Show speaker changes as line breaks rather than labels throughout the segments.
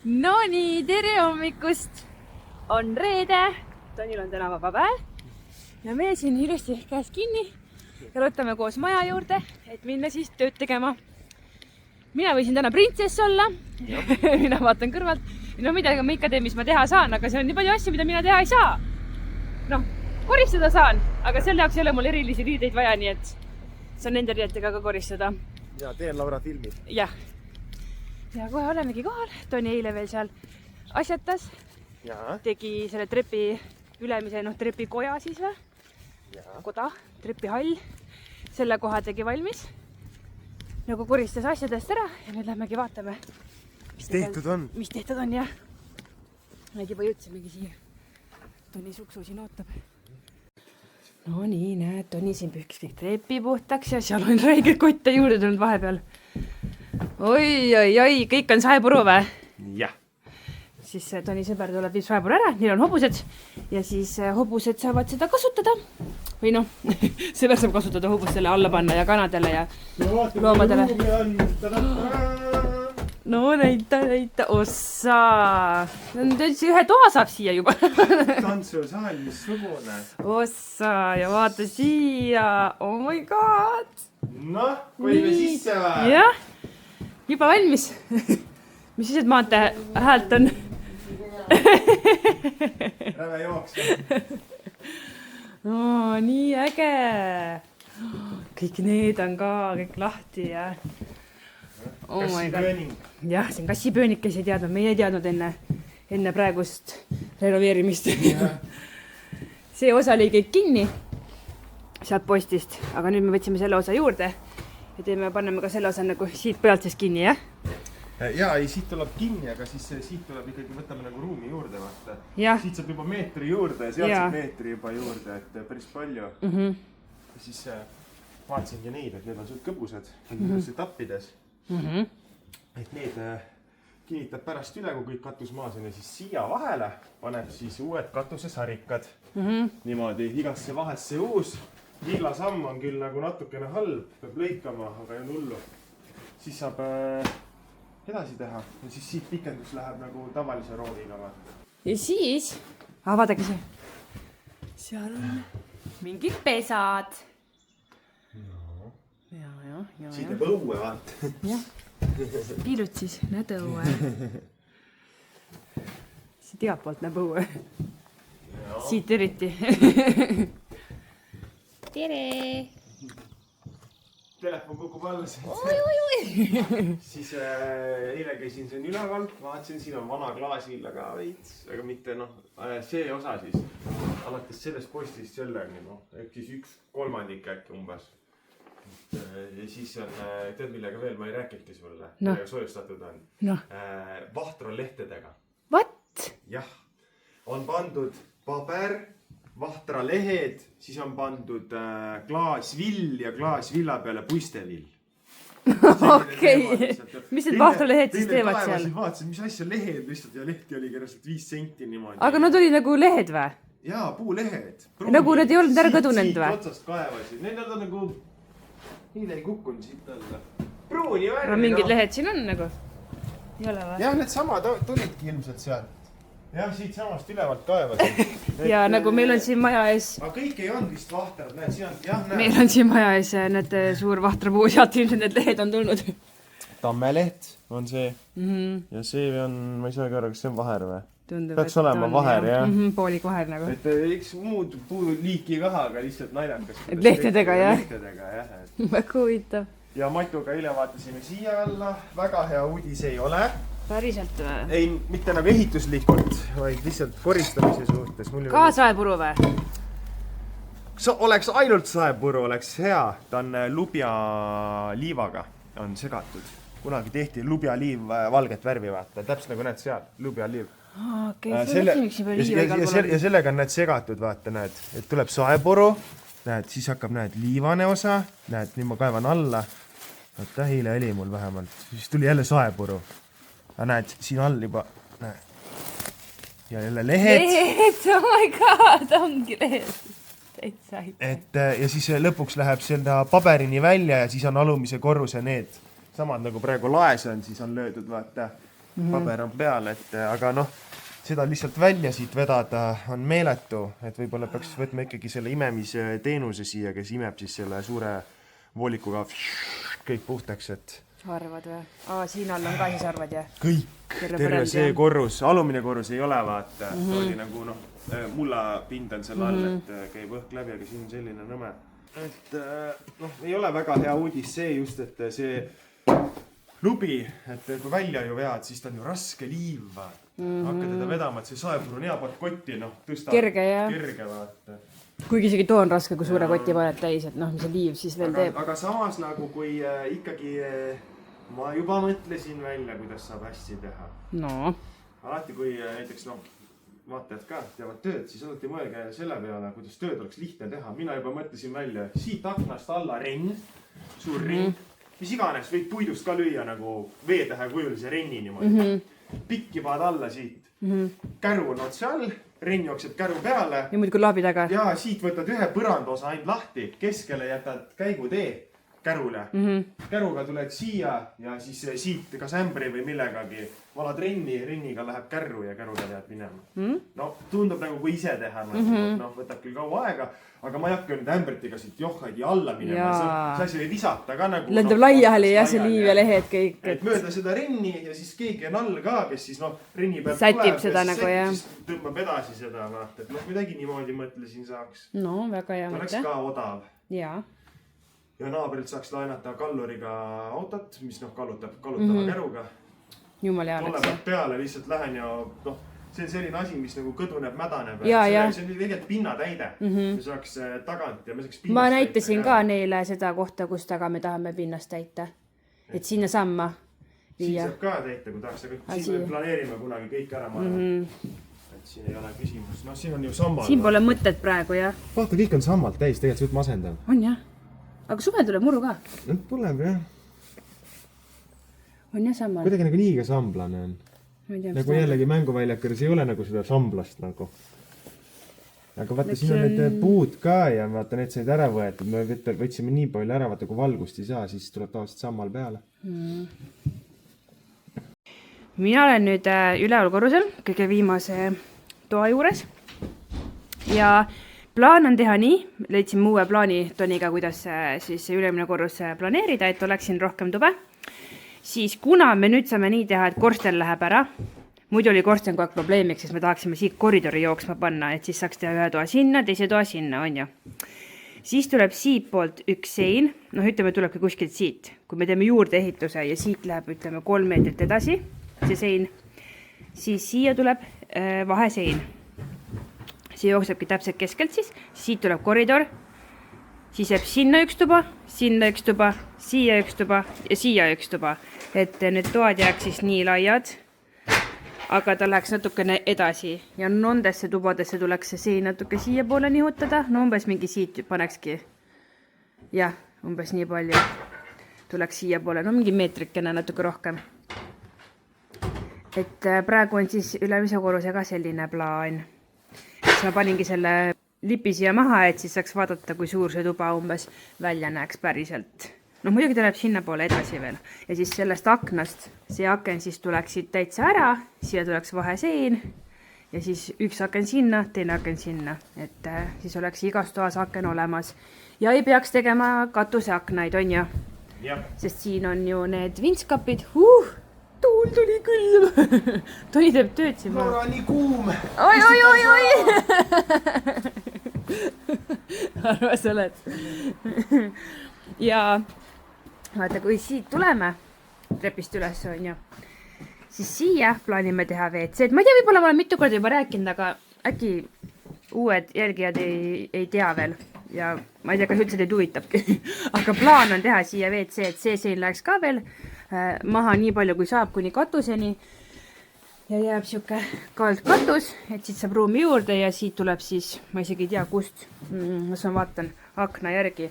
No nii, tere hommikust! On reede, Tonil on täna vaba päev ja me siin ilusti käes kinni jalutame koos maja juurde, et minna siis tööd tegema. Mina võisin täna printsess olla, mina vaatan kõrvalt. No midagi ma ikka teen, mis ma teha saan, aga see on nii palju asju, mida mina teha ei saa. Noh, koristada saan, aga selle jaoks ei ole mul erilisi riideid vaja, nii et saan nende riidetega ka koristada.
Ja teen Laura filmi.
Jah. Ja kohe olemegi kohal. Toni eile veel seal asjatas.
Ja.
Tegi selle trepi ülemise, trepikoja siis või?
Ja.
Koda, trepihall. Selle koha tegi valmis. Nagu koristas asjadest ära ja nüüd lähmegi vaatame.
Mis tehtud on?
Mis tehtud on, jah. Nüüd juba jõudsimegi siia. Toni suksu siin ootab. No nii, näed, Toni siin pühkis kõik trepi puhtaks ja seal on räige kotte juurde tulnud vahepeal. Oi, kõik on saepuru või?
Jah.
Siis Toni sõber tuleb viib saepuru ära, neil on hobused ja siis hobused saavad seda kasutada. Või sõber saab kasutada hobustele alla panna ja kanadele ja loomadele. No näita, ossa. Ühe toa saab siia juba.
Tantsusaal, mis sugune.
Ossa ja vaata siia. Oh my god.
Noh, võime sisse või?
Jah, juba valmis. Mis siis, et maante häält on?
Räve jooks.
No, nii äge. Kõik need on ka kõik lahti ja... Oh
kassipööning.
Jah, see on kassipöönik, kes ei teadnud. Meie ei teadnud enne praegust renoveerimist. See osa oli kõik kinni sealt postist, aga nüüd me võtsime selle osa juurde ja paneme ka selle osa nagu siit pealt siis kinni, jah?
Jaa, ei, siit tuleb kinni, aga siis siit tuleb ikkagi, võtame nagu ruumi juurde, vaata. Siit saab juba meetri juurde ja sealt saab meetri juba juurde, et päris palju. Ja siis vaatasingi neid, et need on suht kõbused, see tappides. Et need kinnitab pärast üle, kui kõik katusmaas on ja siis siia vahele paneb siis uued katusesarikad. Niimoodi igasse vahesse uus. Lilla samm on küll nagu natukene halb, peab lõikama, aga ei on hullu. Siis saab edasi teha ja siis siit pikendus läheb nagu tavalise rooviga.
Ja siis, vaadake see. Seal on mingid pesad. Ja.
Siit teeb õue, vaata.
Jah, piilud siis, näed õue. Siit igalt poolt näeb õue. Siit eriti. Tere!
Telefon kukub alla. Siis eile käisin siin üleval, vaatasin, siin on vana klaasill, aga veits, aga mitte see osa siis. Alates sellest postist selleni, ehk siis 1/3 äkki umbes. Ja siis on, tead millega veel, ma ei rääkidki sulle, millega soojustatud on. Vahtralehtedega.
What?
Jah, on pandud paber, vahtralehed, siis on pandud klaasvill ja klaasvilla peale puistevill.
Okei. Mis need vahtralehed siis teevad seal?
Vaatasin, mis asja lehed lihtsalt ja lehti oli kerraliselt 5 senti niimoodi.
Aga nad oli nagu lehed või?
Jaa, puulehed.
Nagu nad ei olnud ära kõdunenud või?
Siit otsast kaevasid. Need on nagu... Niile ei kukkunud siit alla. Pruuni värvi.
Aga mingid lehed siin on nagu? Ei ole või?
Jah, need sama tulidki ilmselt sealt. Jah, siit samast ülevalt kaevasid.
Ja nagu meil on siin maja ees...
Aga kõik ei olnud vist vahtrad, näed, siin on... Jah, näed.
Meil on siin maja ees, näed, suur vahtrapuu, sealt ilmselt need lehed on tulnud.
Tammeleht on see. Ja see on, ma ei saa ka aru, kas see on vaher või?
Tundub,
peaks olema vaher, jah.
Poolik vaher nagu.
Et eks muud puuliiki kaha, aga lihtsalt naljakas.
Et lehtedega, jah.
Lehtedega, jah.
Väga huvitav.
Ja Matuga eile vaatasime siia alla. Väga hea uudis ei ole.
Päriselt või?
Ei, mitte nagu ehituslikult, vaid lihtsalt koristamise suhtes.
Ka saepuru või?
Oleks ainult saepuru, oleks hea. Ta on lubja liivaga on segatud. Kunagi tehti lubja liiv valget värvi vaata. Täpselt nagu näed seal, lubja liiv. Ja sellega on need segatud, vaata, näed, et tuleb saepuru, näed, siis hakkab, näed, liivane osa, näed, nüüd ma kaevan alla, vaata, eile oli mul vähemalt, siis tuli jälle saepuru, aga näed, siin all juba, näed, ja jälle lehed.
Lehed, oh my god, ongi lehed.
Et, ja siis lõpuks läheb seda paberini välja ja siis on alumise korruse need samad nagu praegu laes on, siis on löödud, vaata, paber on peal, et aga noh, seda lihtsalt välja siit vedada on meeletu, et võib-olla peaks võtma ikkagi selle imemise teenuse siia, kes imeb siis selle suure voolikuga kõik puhtaks, et
arvad või? Siin all on ka siis arvad, jah?
Kõik, terve see korrus, alumine korrus ei ole, vaata, oli nagu noh, mullapind on selle all, et käib õhk läbi, aga siin on selline nõme. Et noh, ei ole väga hea uudis see just, et see lubi, et kui välja ju vead, siis ta on ju raske liiv, hakka teda vedama, et see saepuru on hea part kotti, noh, tõstab kerge, vaata.
Kuigi isegi too on raske, kui suure koti paned täis, et noh, mis see liiv siis veel teeb.
Aga samas nagu, kui ikkagi ma juba mõtlesin välja, kuidas saab hästi teha.
No.
Alati, kui näiteks, noh, vaatajad ka teevad tööd, siis alati mõelge selle peale, kuidas tööd oleks lihtne teha. Mina juba mõtlesin välja, siit aknast alla renn, suur renn, mis iganes, võid puidust ka lüüa nagu veetähe kujulise renni niimoodi. Pikki paad alla siit. Käru on otse all, renn jookseb käru peale.
Ja muidugi laabi taga.
Ja siit võtad ühe põrandosa ainult lahti, keskele jätad käigutee kärule. Käruga tuled siia ja siis siit kas ämbri või millegagi valad renniga läheb kärru ja käruga jääd minema. No tundub nagu kui ise teha, noh võtab küll kaua aega, aga ma ei hakka nüüd ämbritiga siit johhaigi alla minema. See asi ei visata ka nagu...
Lendab laiali ja see liiv ja lehed kõik.
Et mööda seda renni ja siis keegi on all ka, kes siis noh, renni pealt
sätib seda nagu, jah.
Siis tõmbab edasi seda, vaata, et noh, midagi niimoodi mõtlesin saaks.
No, väga hea mõte.
Oleks ka odav.
Jaa.
Ja naabrit saaks laenata kalluriga autot, mis noh kallutava käruga.
Jumal hea läks.
Tolle pealt peale lihtsalt lähen ja noh, see on selline asi, mis nagu kõduneb, mädaneb.
See
on tegelikult pinnatäide. Me saaks tagant ja me saaks pinnast
ma näitasin ka neile seda kohta, kus taga me tahame pinnast täita. Et sinna samma viia.
Siin saab ka täita, kui tahaks, aga siin me planeerime kunagi kõik ära maha. Et siin ei ole küsimus. No siin on ju sammal.
Siin pole mõtet praegu, jah.
Vaata, kõik on sammalt täis, tegelikult suht masendav.
On, jah. Aga suvel tuleb muru ka?
Tuleb, jah.
On jah sammal?
Kuidagi nagu liiga samblane on. Nagu jällegi mänguväljakõrs ei ole nagu seda samblast nagu. Aga vaata, siin on need puud ka ja vaata, need said ära võetud. Me võtsime nii palju ära, vaata, kui valgust ei saa, siis tuleb tavaliselt sammal peale.
Mina olen nüüd üleval korrusel, kõige viimase toa juures. Ja plaan on teha nii, leidsin uue plaani Toniga, kuidas siis ülemine korrus planeerida, et oleks siin rohkem tube. Siis kuna me nüüd saame nii teha, et korsten läheb ära, muidu oli korsten kogu aeg probleemiks, sest me tahaksime siit koridori jooksma panna, et siis saaks teha ühe toa sinna, teise toa sinna, on ju. Siis tuleb siit poolt üks sein, noh ütleme, tulebki kuskilt siit. Kui me teeme juurde ehituse ja siit läheb, ütleme, 3 meetrit edasi, see sein, siis siia tuleb vahesein. See jooksebki täpselt keskelt siis, siit tuleb koridor, siis jääb sinna üks tuba, siia üks tuba ja siia üks tuba. Et need toad jääks siis nii laiad, aga ta läheks natukene edasi ja nendesse tubadesse tuleks see sein natuke siia poole nihutada, no umbes mingi siit panekski. Jah, umbes nii palju tuleks siia poole, no mingi meetrikene natuke rohkem. Et praegu on siis ülemise korrusega selline plaan. Ma paningi selle lipi siia maha, et siis saaks vaadata, kui suur see tuba umbes välja näeks päriselt. No muidugi ta läheb sinna poole edasi veel. Ja siis sellest aknast, see aken siis tuleks siit täitsa ära, siia tuleks vahesein ja siis üks aken sinna, teine aken sinna. Et siis oleks igas toas aken olemas. Ja ei peaks tegema katuseaknaid, on ju? Ja. Sest siin on ju need vintskapid. Tuul tuli külm. Toni teeb tööd siin.
Nora, nii kuum.
Oi. Arva sa oled. Ja vaata, kui siit tuleme, trepist üles on ju, siis siia plaanime teha WC. Ma ei tea, võib-olla ma olen mitu korda juba rääkinud, aga äkki uued jälgijad ei tea veel. Ja ma ei tea, kas üldse teid huvitabki. Aga plaan on teha siia WC, et see sein läheks ka veel maha nii palju, kui saab kuni katuseni. Ja jääb siuke kald katus, et siit saab ruumi juurde ja siit tuleb siis, ma isegi ei tea kust, ma vaatan akna järgi.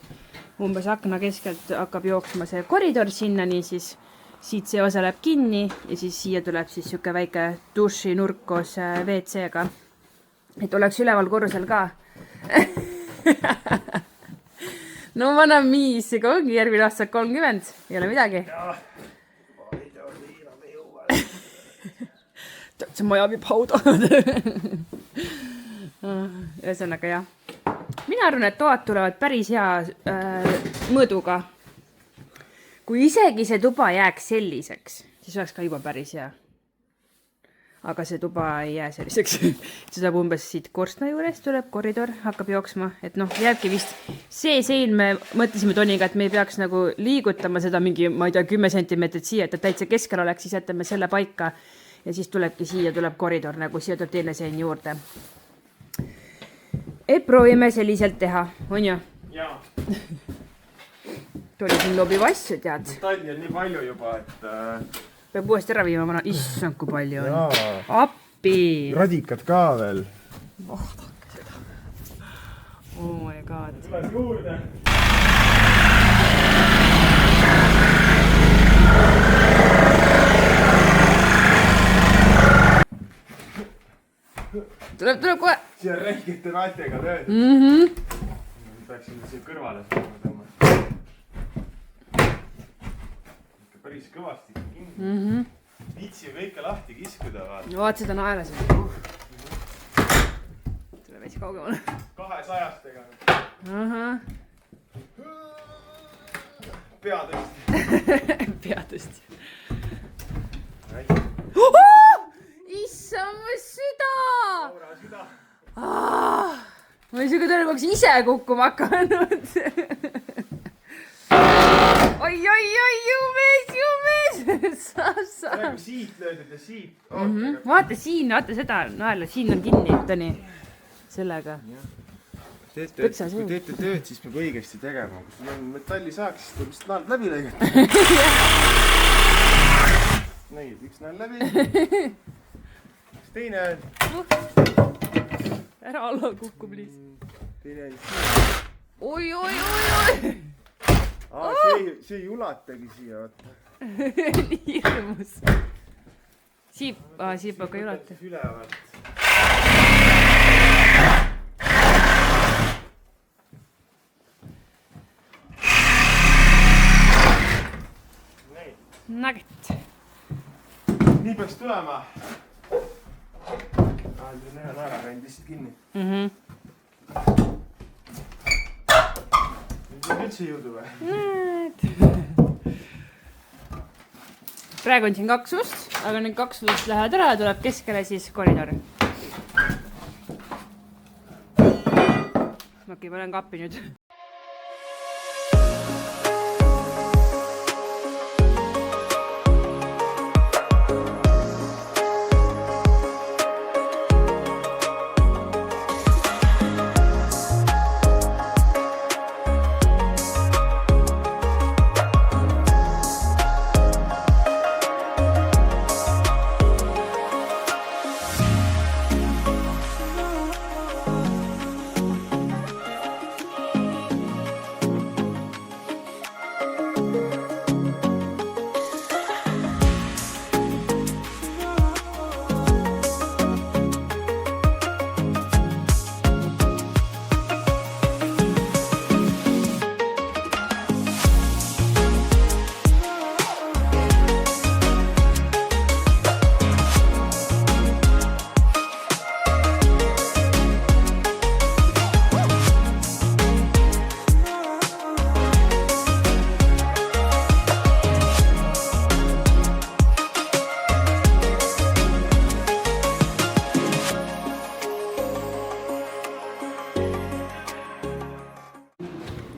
Umbes akna keskelt hakkab jooksma see koridor sinna, nii siis siit see osa läheb kinni ja siis siia tuleb siis siuke väike duši nurk koos WC-ga. Et oleks üleval korrusel ka. No ma annan miisiga, ongi järgmine aasta 30, ei ole midagi. see maja viib hauda. Ühesõnaga jah. Mina arvan, et toad tulevad päris hea mõõduga. Kui isegi see tuba jääks selliseks, siis oleks ka juba päris hea. Aga see tuba ei jää selliseks. See saab umbes siit korstna juures, tuleb koridor, hakkab jooksma. Et noh, jääbki vist see sein, me mõtlesime Toniga, et me ei peaks nagu liigutama seda mingi, ma ei tea, 10 centimeetrit siia, et täitsa keskel oleks, siis jätame selle paika ja siis tulebki siia, tuleb koridor, nagu siia tuleb teine sein juurde. Et proovime selliselt teha, on ju?
Jaa.
Tuli siin lobib asju, tead.
Talli on nii palju juba, et...
Peab uuesti ära viima, ma issand, kui palju on. Appi!
Radikad ka veel.
Vaadake seda. Oh my god.
Tuleb juurde.
Tuleb kohe.
Siia räikete raatega löödud. Peaksin siia kõrvale tõmbama. Päris kõvasti kinni. Vitsi kõike lahti kiskuda.
Vaat seda naela siin. Tule veits kaugemale.
200-stega.
Peatõsti. Issa, mu süda!
Laura süda.
Ma ei suuga tõenäoliselt ise kukkuma hakanud. Oi, jumees! Sa.
Praegu siit löödud ja siit.
Vaata siin, vaata seda naela, siin on kinni, Toni. Sellega.
Kui teete tööd, siis peab õigesti tegema. Kui sul on metallisaak, siis tuleb vist naald läbi lõigata. Nägid, üks naal läbi. Üks teine on.
Ära alla kukku, please.
Teine on.
Oi.
See ei ulatagi siia, vaata.
Nii hirmus. Siip aga ei ulata.
Ülevalt.
Nugget.
Nii peaks tulema. Nüüd on ära käinud lihtsalt kinni. Nüüd on üldse jõudu või?
Praegu on siin 2 ust, aga need 2 ust lähevad ära ja tuleb keskele siis koridor. Okei, panen kappi nüüd.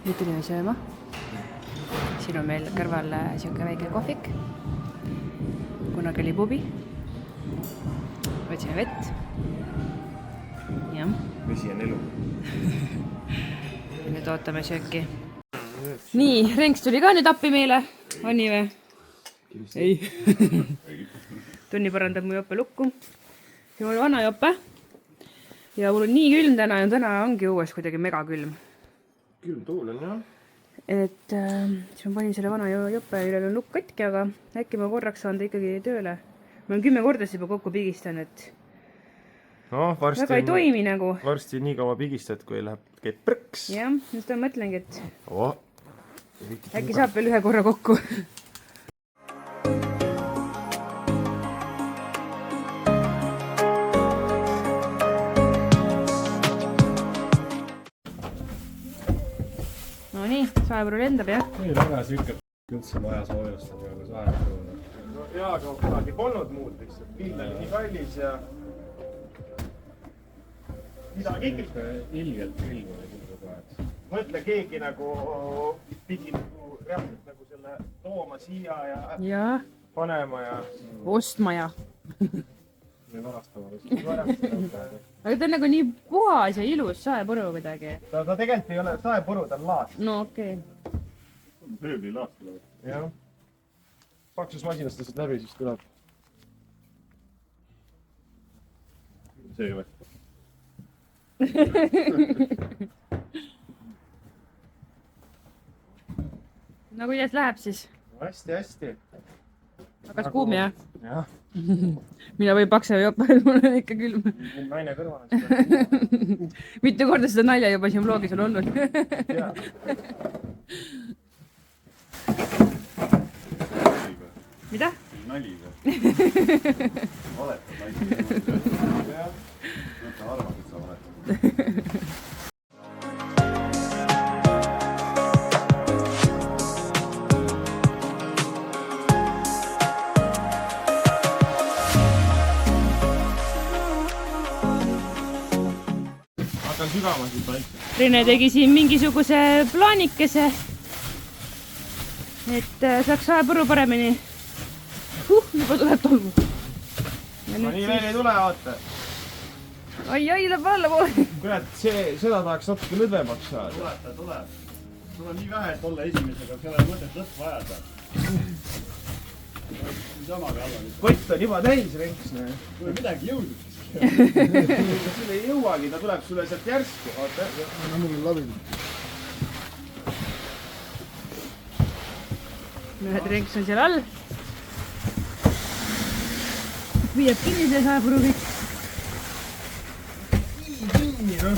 Nüüd tulime sööma. Siin on meil kõrval siuke väike kohvik. Kunagi oli pubi. Võtsime vett. Jah.
Vesi on elu.
Nüüd ootame sööki. Nii, Renks tuli ka nüüd appi meile. On nii või? Ei. Tonni parandab mu jope lukku. Ja mul vana jope. Ja mul on nii külm täna ja täna ongi uues kuidagi mega külm.
Külm tuul on, jah.
Et siis ma panin selle vana jope üle lukk katki, aga äkki ma korraks saan ta ikkagi tööle. Ma olen 10 korda juba kokku pigistan, et
no,
väga ei toimi nagu.
Varsti nii kaua pigistad, kui käib prõks.
Jah, just ma mõtlengi, et äkki saab veel 1 korra kokku. nii, saepuru lendab, jah?
Nii tagasi ikka üldse maja soojustab ja saepuru.
No jaa, aga kunagi polnud muud lihtsalt. Pind oli nii kallis ja... midagi ikka.
Ilgelt ilm oli küll kogu aeg.
Mõtle, keegi nagu pidi nagu reaalselt nagu selle tooma siia ja panema ja...
Ostma ja...
Või varastama vist.
Aga ta on nagu nii puhas ja ilus saepuru kuidagi.
Ta tegelikult ei ole saepuru, ta on laast.
No okei.
Mööbli laast tuleb.
Jah. Paksus masinast tõstad läbi, siis tuleb.
See või?
No kuidas läheb siis?
Hästi.
Kas kuum jah?
Jah.
Mina võin paksa jopa, et mul on ikka külm.
Naine kõrval.
Mitu korda seda nalja juba siin vlogis on olnud. Mida?
Nali või? Valetad naisi. Mõtle arvad, et sa valetad.
Sügavasid paika.
Rene tegi siin mingisuguse plaanikese, et saaks saepuru paremini. Juba tuleb tolmu.
Ma nii veel ei tule, vaata.
Ai, läheb allapoole.
Kurat, seda tahaks natuke lõdvemaks saada.
Tuleb. Sul on nii vähe, et olla esimesega, seal ei mõtet lõppu ajada. Samaga alla.
Kott on juba täis renks.
Kui on midagi jõudnud.
Sulle ei jõuagi, ta tuleb sulle sealt järsku. Vaata.
No mul on labinud.
Ühed renks on seal all. Viiab kinni see saepuru kõik.
Kinni, noh.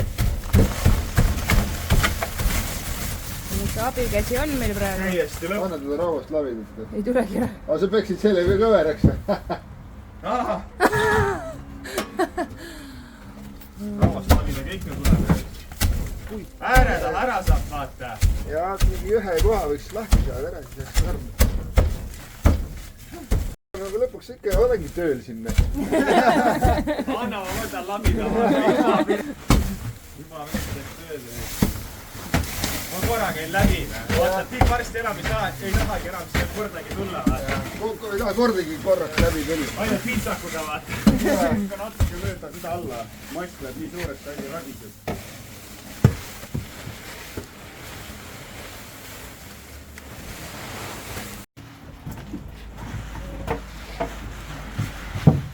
Abikäsi on meil praegu.
Täiesti lõpp.
Anna teda rauast labinud.
Ei tulegi ära.
Aga sa peaksid selle või kõveraks.
Rauast labida kõik tuleb. Ääre tal ära saab, vaata.
Ja mingi ühe koha võiks lahti saada ära, siis jääks karm. Aga lõpuks ikka olengi tööl sinna.
Anna, ma võtan labida. Juba mõtles tööd. Ma korra käin läbi. Vaata, et varsti enam ei tahagi enam siia kordagi tulla.
Ei taha kordagi korraks läbi tuli.
Ainult piitsakuga vaata. Ikka natuke lööda seda alla. Mask läheb nii suureks, ta ei ragiseb.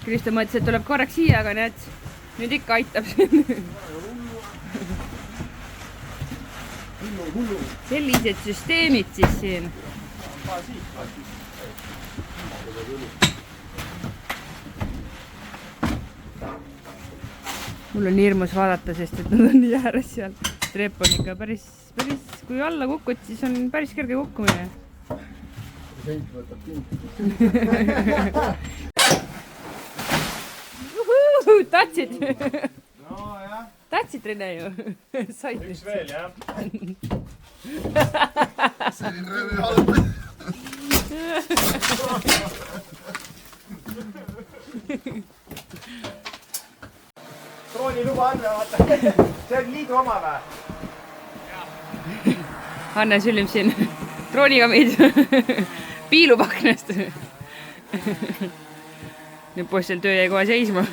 Kristo mõtles, et tuleb korraks siia, aga näed, nüüd ikka aitab siin. Sellised süsteemid siis siin. Mul on hirmus vaadata, sest et nad on nii ääres seal. Trepp on ikka päris, kui alla kukud, siis on päris kerge kukkumine.
Seint võtab kinni.
Tatsid!
No jah.
Tatsid, Rene ju.
Üks veel, jah.
Selline röövi halb.
Drooni luba Anne, vaata. See on liidu oma või?
Anne sülib siin drooniga meid piilupaknast. Nüüd poistel töö jäi kohe seisma.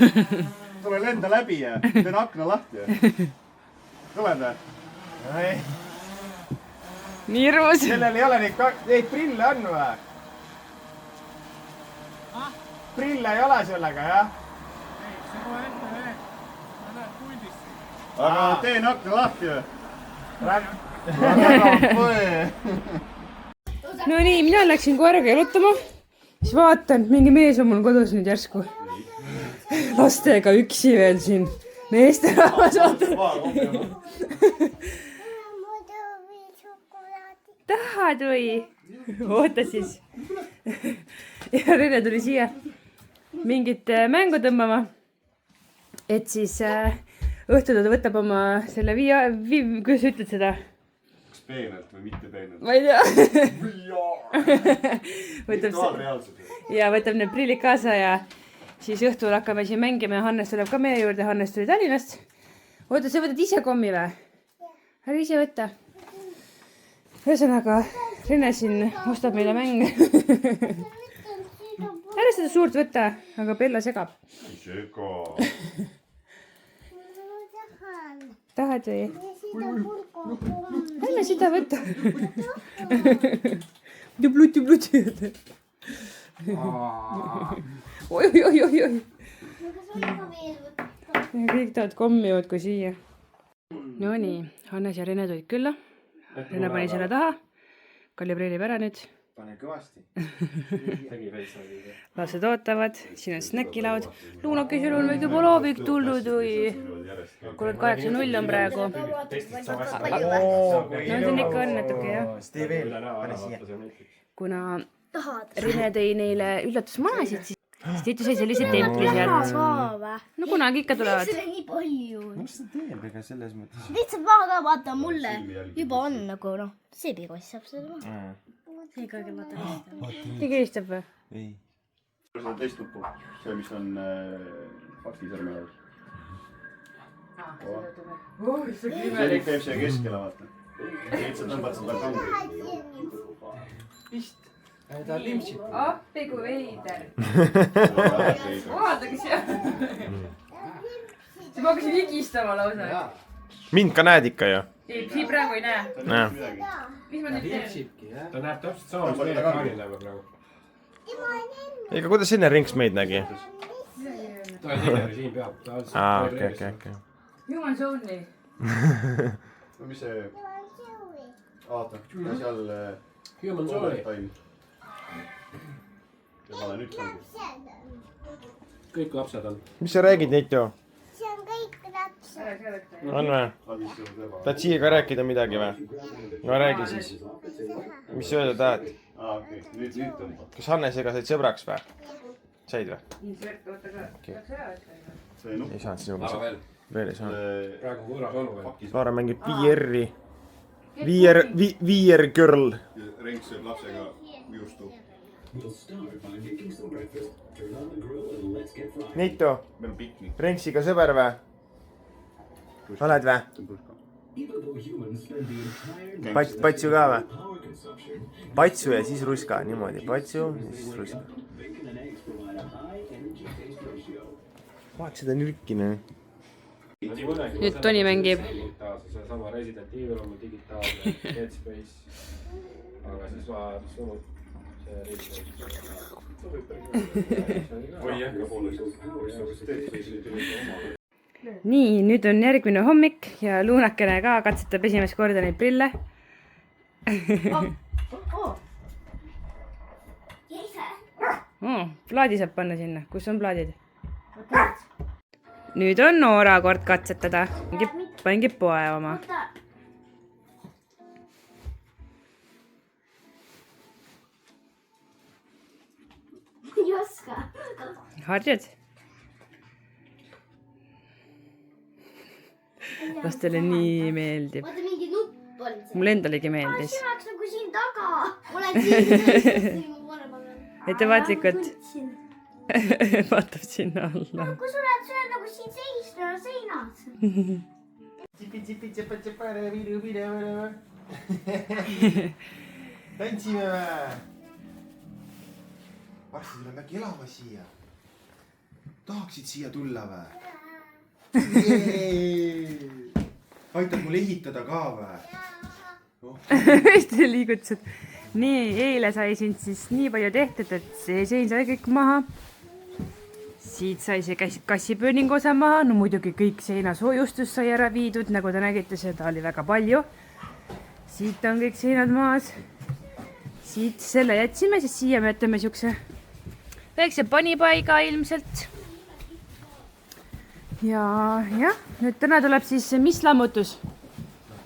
Tule lenda läbi ja teen akna lahti. Tuled või?
Nii hirmus.
Sellel ei ole neid prille on või? Prille ei ole sellega, jah?
Aga teen akna lahti või?
No nii, mina läksin koeraga jalutama. Siis vaatan, mingi mees on mul kodus nüüd järsku. Lastega üksi veel siin. Meesterahvas vaata. Tahad või? Oota siis. Ja Rene tuli siia mingit mängu tõmbama. Et siis õhtul ta võtab oma selle kuidas sa ütled seda?
peenelt või mitte peenelt?
ma ei tea.
Virtuaalreaalsus.
Ja võtab need prillid kaasa ja siis õhtul hakkame siin mängima ja Hannes tuleb ka meie juurde. Hannes tuli Tallinnast. Oota, sa võtad ise kommi või? Ära ise võtta. Ühesõnaga, Rene siin ostab meile mänge. Ära seda suurt võtta, aga Bella segab. Tahad või? Ära seda võtta. Tublut. Oi. Kõik tahavad kommi muudkui siia. Nonii, Hannes ja Rene tulid külla. Rene pani selle taha. Kalibreerib ära nüüd.
Pane kõvasti.
Lapsed ootavad. Siin on snäkilaud. Luunakesel on väike palaavik tulnud või... Kuule, 8-0 on praegu. No see on ikka on natuke, jah.
Tee veel. Pane siia.
Kuna Rene tõi neile üllatusmanasid, siis Tiitu sai sellise templi sealt. No kunagi ikka tulevad.
Seda nii palju.
Mis ta teeb, ega selles mõttes?
Lihtsalt vaata, vaata mulle. Juba on nagu noh, seebikoss saab seda maha. See ka vaata helistab.
Keegi helistab või?
Ei.
See on teist nuppu. See, mis on faktisõrme all. See teeb siia keskele, vaata. Sa tõmbad seda kangi.
Vist. Ta on limpsib.
Appi kui veider. Vaadake siia. See ma hakkasin higistama lausa.
Mind ka näed ikka ju?
Ei, siin praegu ei näe.
Näe.
Mis ma nüüd teen?
Ta näeb täpselt sama, mis meie kaaril näeb praegu.
Ega kuidas enne Rinks meid nägi?
Ta on teine siin peab.
Okei.
Human Zone'i.
Mis see... Vaata, seal...
Human Zone'i.
Ja panen üks kangi.
Kõik lapsed on.
Mis sa räägid, Neitu?
See on kõik lapsed.
On või? Tahad siia ka rääkida midagi või? No räägi siis. Mis öelda tahad?
Okei, nüüd tõmba.
Kas Hannesega said sõbraks või? Said või? Ei saanud sinuga
Aga
sõbraks. Veel ei saanud.
Praegu võõras onu veel.
Laara mängib VR-i. VR girl.
Renks sööb lapsega juustu.
Neitu,
Meil on piknik.
Renksiga sõber või? Oled või? Patsu ka või? Patsu ja siis ruska, niimoodi. Patsu ja siis ruska. Vaat seda nürkina.
Nüüd Toni mängib.
See sama Resident Evil on digitaalne, Dead Space. Aga siis ma sumud see
Või jah, ka pooleks.
Nii, nüüd on järgmine hommik ja Luunakene ka katsetab esimest korda neid prille. Plaadi saab panna sinna. Kus on plaadid? Nüüd on Noora kord katsetada. Pangib poe oma.
Ei oska.
Harjud? Lastele nii meeldib.
Vaata mingi nupp on see.
Mulle endalegi meeldis.
See oleks nagu siin taga. Olen siin tõesti mu vanemale.
Ettevaatlikult. Vaatab sinna alla.
Kui sul on nagu siin seisna seinad.
Tantsime või? Varsti tuleb äkki elama siia. Tahaksid siia tulla või? Aitab mul ehitada ka või? Hästi liigutused. Nii, eile sai siin siis nii palju tehtud, et see sein sai kõik maha. Siit sai see kassipööningu osa maha. No muidugi kõik seina soojustus sai ära viidud, nagu te nägite, seda oli väga palju. Siit on kõik seinad maas. Siit selle jätsime, siis siia me jätame siukse väikse panipaiga ilmselt. Ja jah, nüüd täna tuleb siis mis lammutus?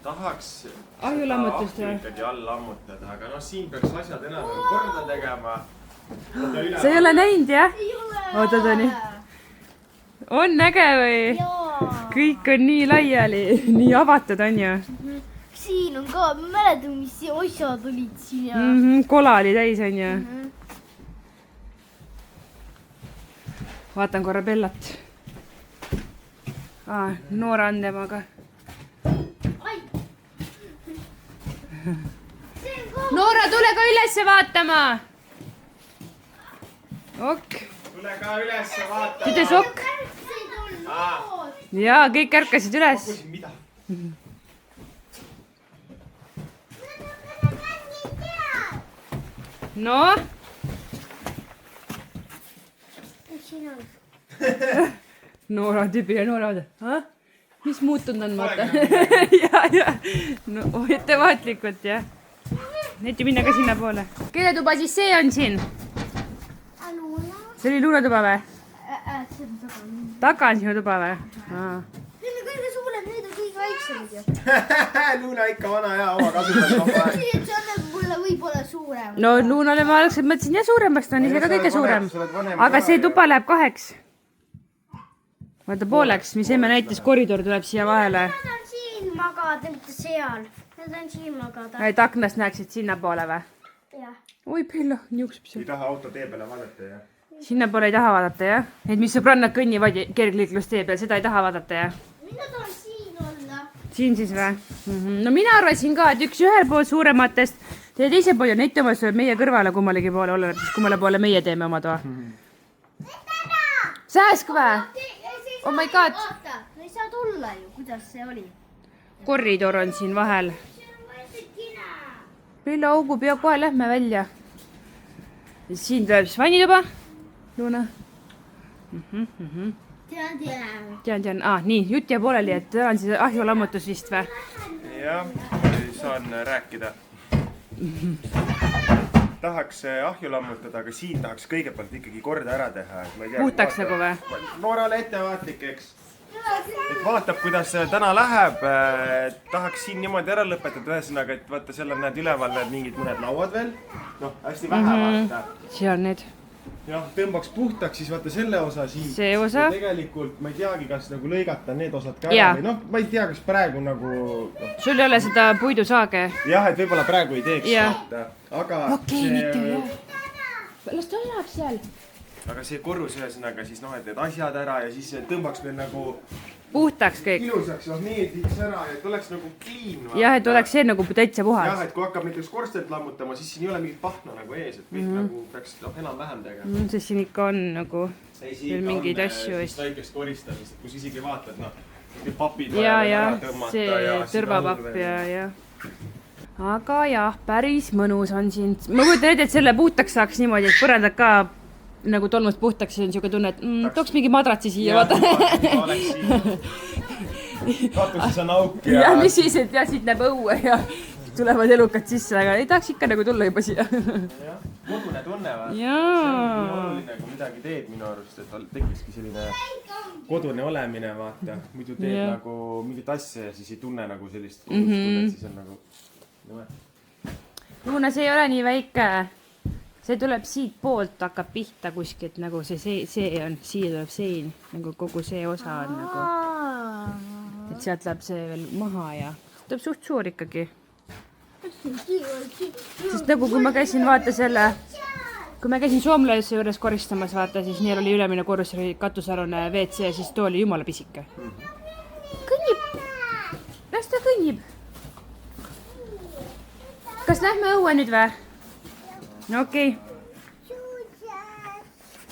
Tahaks
Ahjulammutust või?
ikkagi all lammutada, aga noh, siin peaks asjad enam korda tegema.
Sa ei ole näinud, jah? Oota, Toni. On äge või? Kõik on nii laiali, nii avatud on ju.
siin on ka, ma mäletan, mis asjad olid siin ja...
Kola oli täis, on ju. Vaatan korra Bellat. Noora on temaga. Noora, tule ka ülesse vaatama! Ok.
Tule ka ülesse vaatama!
Tüte sokk! Jaa, kõik ärkasid üles.
Mida?
No? Noora tüübi ja Noora vaata. Mis muutunud on, vaata? Ja. No, ettevaatlikult, jah. Neeti minna ka sinna poole. Kelle tuba siis see on siin? See oli Luuna tuba või? Taga on sinu tuba või?
Need on kõige suurem, need on kõige väiksemad ju.
Luuna ikka vana ja oma kasutas.
See annab mulle võib-olla suurem.
No Luunale ma algselt mõtlesin jah suuremast, on ise ka kõige suurem. Aga see tuba läheb 2. Vaata pooleks, mis emme näitas, koridor tuleb siia vahele.
Need on siin magada, mitte seal. Need on siin magada.
Et aknast näeksid sinna poole või?
Jah.
Oi, Pillo, niukseb seal.
Ei taha auto tee peale vaadata, jah?
Sinna poole ei taha vaadata, jah? Et mis sõbrannad kõnnivad kergliiklustee peal, seda ei taha vaadata, jah?
Mina tahan siin olla.
Siin siis või? No mina arvasin ka, et üks ühel pool suurematest, teise pool ja neid tõmbas meie kõrvale kummalegi poole olla, siis kummale poole meie teeme oma toa. Sääsk või? Oh my god.
Vaata, no ei saa tulla ju, kuidas see oli.
Koridor on siin vahel. Pillo augub ja kohe lähme välja. Siin tuleb siis vannituba. Luuna. Tean. Nii, jutt jääb pooleli, et on siis ahjulammutus vist või?
Jah, saan rääkida. Tahaks ahju lammutada, aga siin tahaks kõigepealt ikkagi korda ära teha.
Puhtaks nagu või?
Noorale ettevaatlik, eks. Et vaatab, kuidas täna läheb. Tahaks siin niimoodi ära lõpetada. Ühesõnaga, et vaata, seal on need üleval mingid mõned lauad veel. Noh, hästi vähe vaata.
Siin on need.
Jah, tõmbaks puhtaks, siis vaata selle osa siin.
See osa.
Ja tegelikult ma ei teagi, kas nagu lõigata need osad ka ära või noh, ma ei tea, kas praegu nagu...
Sul ei ole seda puidusaage?
Jah, et võib-olla praegu ei teeks. Aga
okei, mitte jah. Las ta elab seal.
Aga see korrus ühesõnaga siis noh, et need asjad ära ja siis tõmbaks meil nagu...
Puhtaks kõik.
Ilusaks, meeldiks ära, et oleks nagu clean.
Jah, et oleks see nagu täitsa puhas.
Jah, et kui hakkab näiteks korstent lammutama, siis siin ei ole mingit pahna nagu ees, et kõik nagu peaks enam-vähem tegema.
Sest siin ikka on nagu veel mingeid asju.
Väikest koristamist, kus isegi vaatad, noh, papid
ja see tõrvapapp ja. Aga jah, päris mõnus on siin. Ma kujutan ette, et selle puhtaks saaks niimoodi, et põrandad ka nagu tolmust puhtaks, siis on siuke tunne, et tooks mingi madratsi siia, vaata.
Katuses on auk
ja mis siis, et jah, siit näeb õue ja tulevad elukad sisse, aga ei tahaks ikka nagu tulla juba siia.
Kodune tunne, vaata. See on oluline, kui midagi teed minu arust, et tekikski selline kodune olemine, vaata. Muidu teed nagu mingit asja ja siis ei tunne nagu sellist kodustunnet, siis on nagu...
Luuna, see ei ole nii väike. See tuleb siit poolt, hakkab pihta kuskilt, nagu see on, siia tuleb sein, nagu kogu see osa on nagu, et sealt läheb see veel maha ja tuleb suht suur ikkagi. Sest nagu kui ma käisin, vaata kui ma käisin soomlase juures koristamas, vaata, siis neil oli ülemine korrus, oli katusealune WC ja siis too oli jumala pisike. Kõnnib! Las ta kõnnib! Kas lähme õue nüüd või? No okei.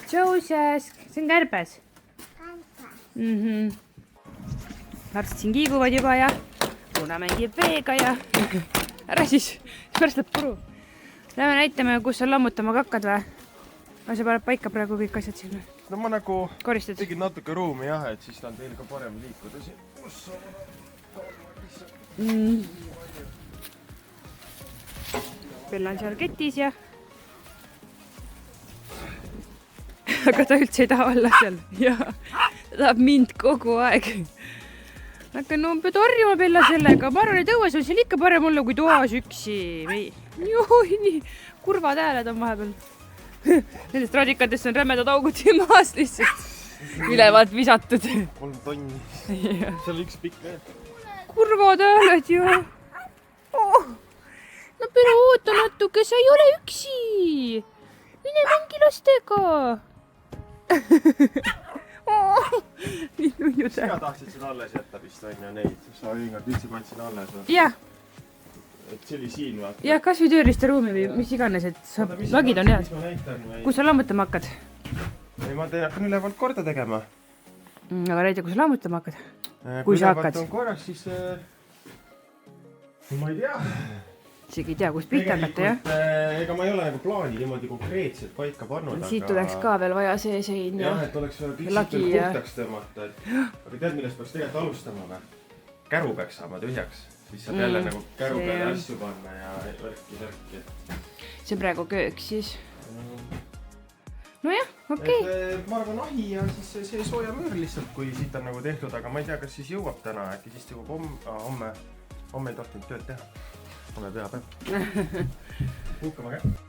Tšausäsk. See on kärbes? Lapsed siin kiiguvad juba ja Luna mängib veega ja ära siis pärast läheb puru. Lähme näitame, kus on lammutama hakkad või? Sa paned paika praegu kõik asjad siin.
No ma nagu
koristad?
Tegin natuke ruumi jah, et siis on teil ka parem liikuda siin.
Bella on seal ketis ja aga ta üldse ei taha olla seal. Jaa, ta tahab mind kogu aeg. Aga no pead harjuma Bella sellega. Ma arvan, et õues on seal ikka parem olla kui toas üksi. Nii kurvad hääled on vahepeal. Nendest radikatest on rämedad augud maas lihtsalt. Ülevalt visatud.
3 tonni. Seal üks pikk veel.
Kurvad hääled ju. oh,. no Pero oota natuke, sa ei ole üksi. Mine mängi lastega. Oh, nii nuiu
sina tahtsid seda alles jätta vist on ju neid. Sa ühingad üldse panid alles.
Jah.
Et see oli siin vaata.
Ja kas või tööriistaruumi või mis iganes, et sa lagid on head. Kus sa lammutama hakkad?
Ei, ma hakkan ülevalt korda tegema.
Aga näita, kus sa lammutama hakkad? Kui sa hakkad?
Kui ülevalt on korras, siis... ma ei tea.
Isegi ei tea, kus pihta hakata, jah?
Ega ma ei ole nagu plaani niimoodi konkreetselt paika pannud.
Siit oleks ka veel vaja see sein ja
et oleks kõik siit veel puhtaks tõmmata. Aga tead, millest peaks tegelikult alustama või? Käru peaks saama tühjaks. Siis saab jälle nagu käru peale asju panna ja värki.
See praegu kööks siis. Nojah, okei.
Ma arvan ahi ja siis see soojamüür lihtsalt, kui siit on nagu tehtud, aga ma ei tea, kas siis jõuab täna, äkki siis jõuab homme ei tohtinud tööd teha. Homme peapäev. Puhkama käib.